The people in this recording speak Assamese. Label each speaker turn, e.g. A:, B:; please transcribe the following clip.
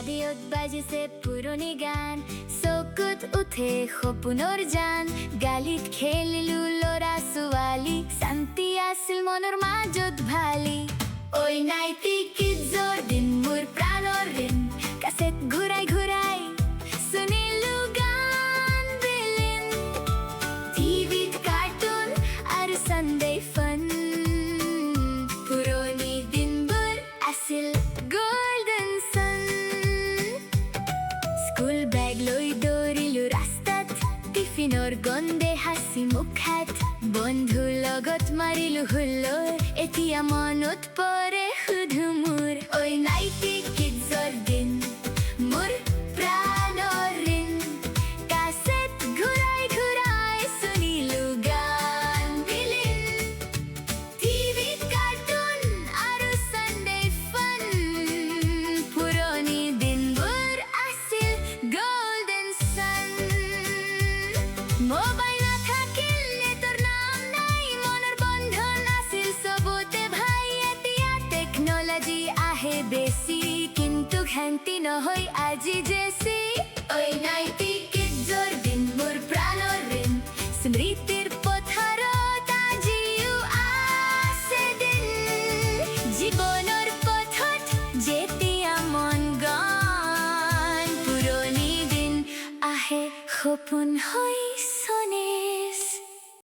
A: ৰেডিঅ'ত বাজিছে পুৰণি গান চকুত উঠে সপোনৰ জান গালিত খেলিলো ল'ৰা ছোৱালী শান্তি আছিল মনৰ মাজত ভালি ঐ নাইটি কিডজৰ দিন মোৰ প্ৰাণৰ ঋণ কাছেট ঘূৰাই ঘূৰাই শুনিলো গান বিলীন টিভিত কাৰ্টুন আৰু সানডে ফান পুৰণি দিনবোৰ আছিল গোল্ডেন সান স্কুল বেগ লৈ দৌৰিলো ৰাস্তাত টিফিনৰ গন্ধে হাসি মুখাত বন্ধুৰ লগত মাৰিলো হুল্লোৰ এতিয়া মনত পৰে শুধু মোৰ ঐ নাইটি কিডজৰ দিন মোৰ প্ৰাণৰ ঋণ কাছেট ঘূৰাই ঘূৰাই শুনিলো গান বিলীন টিভিত কাৰ্টুন আৰু সানডে ফান পুৰণি দিনবোৰ আছিল গোল্ডেন সান মোবাইল নাথাকিল নেটৰ নাম নাই মনৰ বন্ধন আছিল চবতে ভাই এতিয়া টেকন'লজি আহে বেছি কিন্তু শান্তি নহয় আজি জেছি ঐ নাইটি কিডজৰ দিন মোৰ প্ৰাণৰ ঋণ স্মৃতিৰ পথাৰত আজিও আছে দিন জীৱনৰ পথত যেতিয়া মন গান পুৰণি দিন আহে সপোন হৈ